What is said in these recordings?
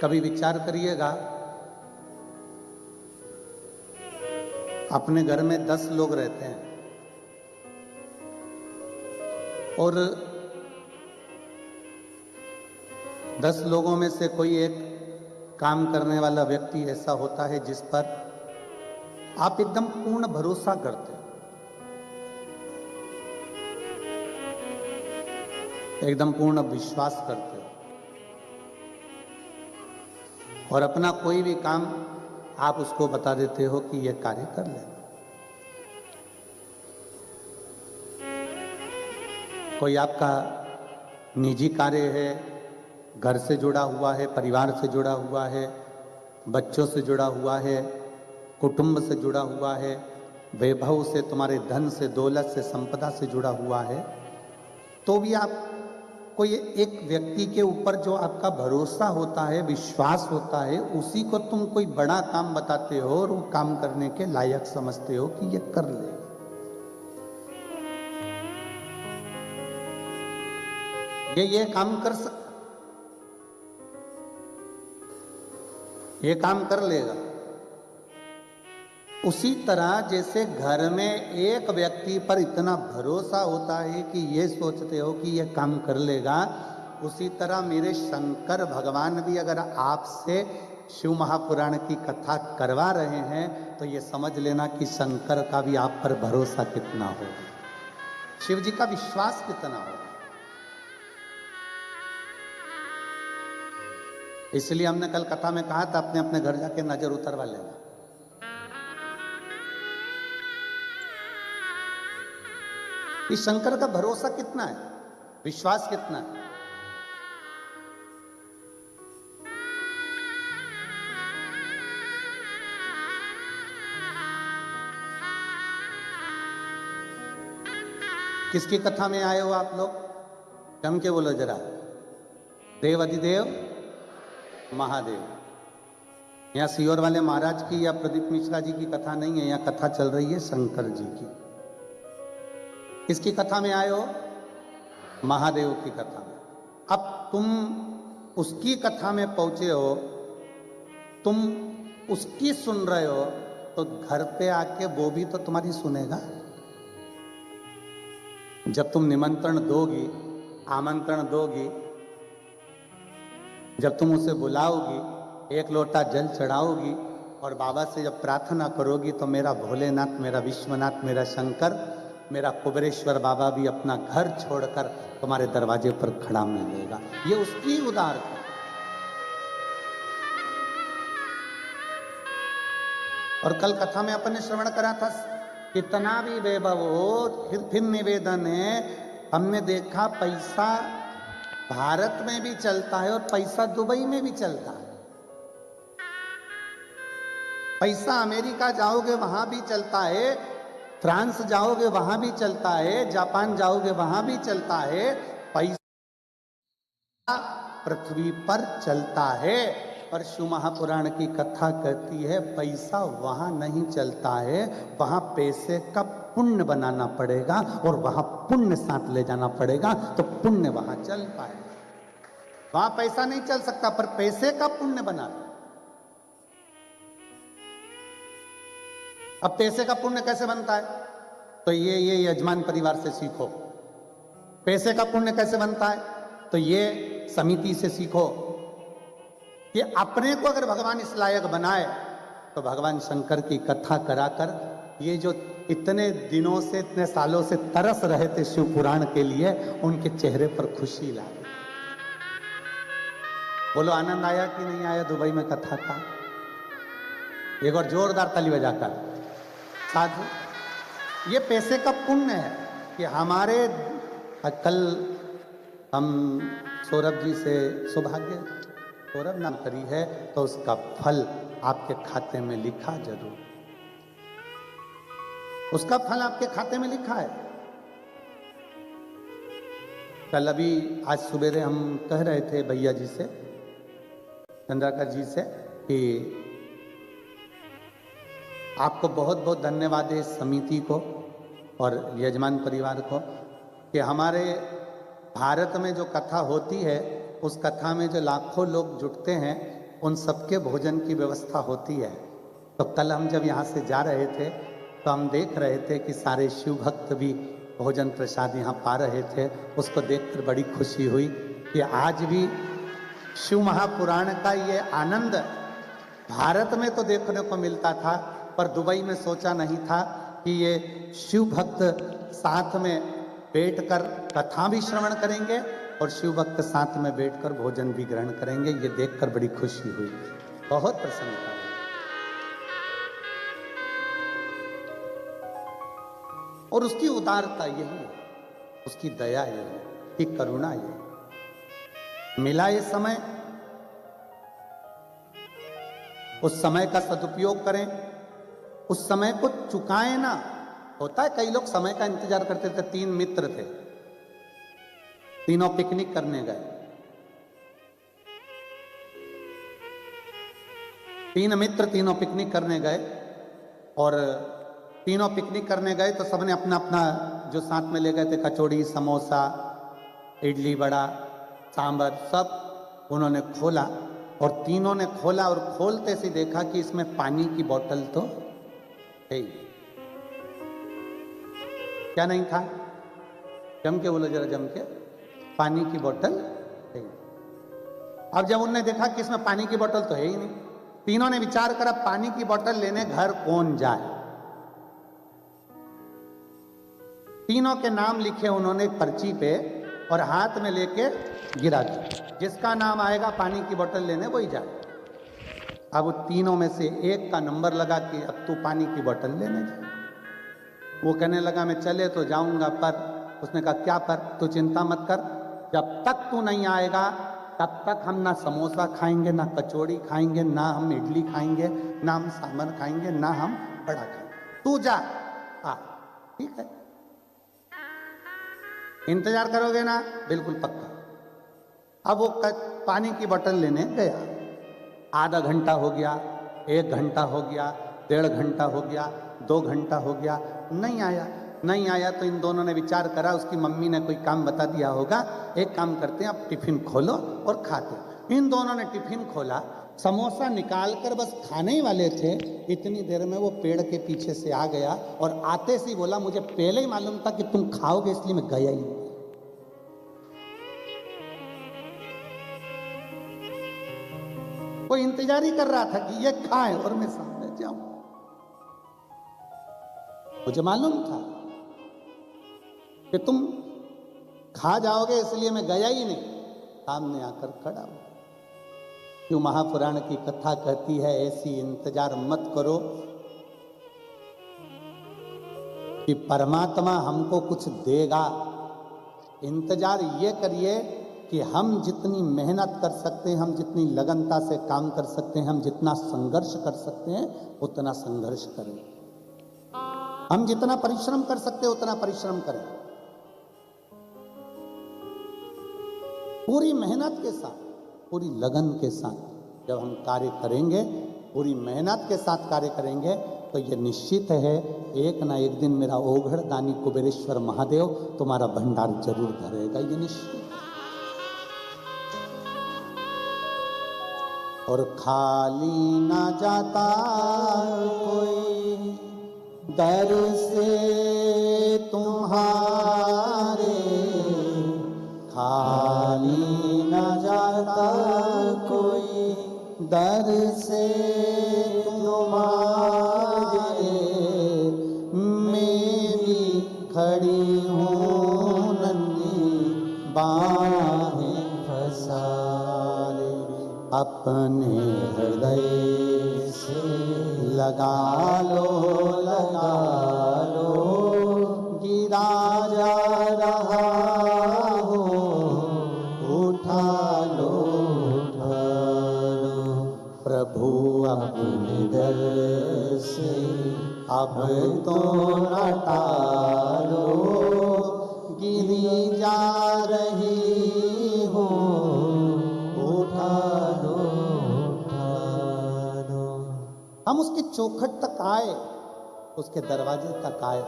कभी विचार करिएगा, अपने घर में 10 लोग रहते हैं और 10 लोगों में से कोई एक काम करने वाला व्यक्ति ऐसा होता है जिस पर आप एकदम पूर्ण भरोसा करते हो, एकदम पूर्ण विश्वास करते हो और अपना कोई भी काम आप उसको बता देते हो कि यह कार्य कर ले। कोई आपका निजी कार्य है, घर से जुड़ा हुआ है, परिवार से जुड़ा हुआ है, बच्चों से जुड़ा हुआ है, कुटुंब से जुड़ा हुआ है, वैभव से, तुम्हारे धन से, दौलत से, संपदा से जुड़ा हुआ है, तो भी आप कोई एक व्यक्ति के ऊपर जो आपका भरोसा होता है, विश्वास होता है, उसी को तुम कोई बड़ा काम बताते हो और वो काम करने के लायक समझते हो कि ये कर ले। ये काम कर लेगा। उसी तरह जैसे घर में एक व्यक्ति पर इतना भरोसा होता है कि ये सोचते हो कि ये काम कर लेगा, उसी तरह मेरे शंकर भगवान भी अगर आपसे शिव महापुराण की कथा करवा रहे हैं तो ये समझ लेना कि शंकर का भी आप पर भरोसा कितना होगा, शिव जी का विश्वास कितना होगा। इसलिए हमने कल कथा में कहा था, अपने अपने घर जाके नजर उतरवा लेना। कि शंकर का भरोसा कितना है, विश्वास कितना है। किसकी कथा में आए हो आप लोग? जम के बोलो जरा। देव अधिदेव महादेव। यहाँ सीहोर वाले महाराज की या प्रदीप मिश्रा जी की कथा नहीं है, यहाँ कथा चल रही है शंकर जी की। किसकी कथा में आए हो? महादेव की कथा में। अब तुम उसकी कथा में पहुंचे हो, तुम उसकी सुन रहे हो, तो घर पे आके वो भी तो तुम्हारी सुनेगा। जब तुम निमंत्रण दोगी, आमंत्रण दोगी, जब तुम उसे बुलाओगी, एक लोटा जल चढ़ाओगी और बाबा से जब प्रार्थना करोगी तो मेरा भोलेनाथ, मेरा विश्वनाथ, मेरा शंकर, मेरा कुबेरेश्वर बाबा भी अपना घर छोड़कर तुम्हारे दरवाजे पर खड़ा मिलेगा। ये उसकी उदारता। और कल कथा में अपन ने श्रवण करा था, कितना भी वैभव हो, फिर निवेदन है, हमने देखा पैसा भारत में भी चलता है और पैसा दुबई में भी चलता है। पैसा अमेरिका जाओगे वहां भी चलता है, फ्रांस जाओगे वहां भी चलता है, जापान जाओगे वहां भी चलता है। पैसा पृथ्वी पर चलता है। पर शिव महापुराण की कथा कहती है पैसा वहां नहीं चलता है, वहां पैसे का पुण्य बनाना पड़ेगा और वहां पुण्य साथ ले जाना पड़ेगा तो पुण्य वहां चल पाए। वहां पैसा नहीं चल सकता पर पैसे का पुण्य बना। अब पैसे का पुण्य कैसे बनता है? तो ये यजमान परिवार से सीखो। पैसे का पुण्य कैसे बनता है? तो ये समिति से सीखो। कि अपने को अगर भगवान इस लायक बनाए तो भगवान शंकर की कथा कराकर, ये जो इतने दिनों से, इतने सालों से तरस रहे थे शिव पुराण के लिए, उनके चेहरे पर खुशी लाए। बोलो आनंद आया कि नहीं आया दुबई में कथा का? एक और जोरदार ताली बजाकर। साधु, ये पैसे का पुण्य है कि हमारे कल हम सौरभ जी से सौभाग्य सौरभ नाम करी है तो उसका फल आपके खाते में लिखा जरूर। उसका फल आपके खाते में लिखा है। कल अभी आज सुबेरे हम कह रहे थे भैया जी से, चंद्राकर जी से, कि आपको बहुत बहुत धन्यवाद है इस समिति को और यजमान परिवार को कि हमारे भारत में जो कथा होती है उस कथा में जो लाखों लोग जुटते हैं उन सबके भोजन की व्यवस्था होती है। तो कल हम जब यहाँ से जा रहे थे तो हम देख रहे थे कि सारे शिव भक्त भी भोजन प्रसाद यहाँ पा रहे थे। उसको देखकर बड़ी खुशी हुई कि आज भी शिव महापुराण का ये आनंद भारत में तो देखने को मिलता था, पर दुबई में सोचा नहीं था कि ये शिव भक्त साथ में बैठकर कथा भी श्रवण करेंगे और शिव भक्त साथ में बैठकर भोजन भी ग्रहण करेंगे। ये देखकर बड़ी खुशी हुई, बहुत प्रसन्नता हुई। और उसकी उदारता यही है, उसकी दया यही है, उसकी करुणा यही। मिला ये समय, उस समय का सदुपयोग करें, उस समय को चुकाएं ना। होता है कई लोग समय का इंतजार करते थे। 3 मित्र थे, तीनों पिकनिक करने गए। 3 मित्र तीनों पिकनिक करने गए और तीनों पिकनिक करने गए तो सबने अपना अपना जो साथ में ले गए थे, कचौड़ी, समोसा, इडली, बड़ा, सांभर, सब उन्होंने खोला। और तीनों ने खोला और खोलते से देखा कि इसमें पानी की बोतल तो है ही। क्या नहीं था? जम के बोलो जरा, जम के। पानी की बोतल है ही। अब जब उन्होंने देखा कि इसमें पानी की बोतल तो है ही नहीं, तीनों ने विचार करा पानी की बोतल लेने घर कौन जाए। तीनों के नाम लिखे उन्होंने पर्ची पे और हाथ में लेके गिरा दिया, जिसका नाम आएगा पानी की बोतल लेने वही जाए। अब तीनों में से एक का नंबर लगा कि अब तू पानी की बोतल लेने जा। वो कहने लगा मैं चले तो जाऊंगा, पर उसने कहा क्या पर? तू चिंता मत कर, जब तक तू नहीं आएगा तब तक हम ना समोसा खाएंगे, ना कचौड़ी खाएंगे, ना हम इडली खाएंगे, ना हम सांभर खाएंगे, ना हम बड़ा खाएंगे। तू जा। हाँ ठीक है, इंतजार करोगे ना? बिल्कुल पक्का। अब वो पानी की बोतल लेने गया। आधा घंटा हो गया, 1 घंटा हो गया, 1.5 घंटा हो गया, 2 घंटा हो गया, नहीं आया। नहीं आया तो इन दोनों ने विचार करा, उसकी मम्मी ने कोई काम बता दिया होगा, एक काम करते हैं अब टिफिन खोलो और खाते। इन दोनों ने टिफिन खोला, समोसा निकाल कर बस खाने ही वाले थे, इतनी देर में वो पेड़ के पीछे से आ गया और आते से ही बोला मुझे पहले ही मालूम था कि तुम खाओगे इसलिए मैं गया ही नहीं। वो इंतजार ही कर रहा था कि ये खाए और मैं सामने जाऊं। मुझे मालूम था कि तुम खा जाओगे इसलिए मैं गया ही नहीं, सामने आकर खड़ा हूं। क्यों महापुराण की कथा कहती है ऐसी इंतजार मत करो कि परमात्मा हमको कुछ देगा। इंतजार ये करिए कि हम जितनी मेहनत कर सकते हैं, हम जितनी लगनता से काम कर सकते हैं, हम जितना संघर्ष कर सकते हैं उतना संघर्ष करें। हम जितना परिश्रम कर सकते हैं उतना परिश्रम करें। पूरी मेहनत के साथ, पूरी लगन के साथ जब हम कार्य करेंगे, पूरी मेहनत के साथ कार्य करेंगे तो ये निश्चित है एक ना एक दिन मेरा ओघड़ दानी कुबेरेश्वर महादेव तुम्हारा भंडार जरूर भरेगा, ये निश्चित। और खाली ना जाता कोई दर से तुम्हारे, खाली न जाता कोई दर से तुम्हारे, मैं भी खड़ी हूँ नन्ही बाहें फसारे, अपने हृदय से लगा लो गिरा जा रहा हो, उठा लो प्रभु अपने दर से अब तो न टालो, गिरी जा रही हो, उठा लो। हम उसके चौखट तक आए, उसके दरवाजे तक आए।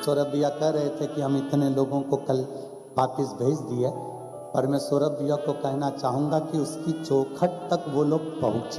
सौरभ भैया कह रहे थे कि हम इतने लोगों को कल वापिस भेज दिए, पर मैं सौरभ भैया को कहना चाहूंगा कि उसकी चौखट तक वो लोग पहुंचे।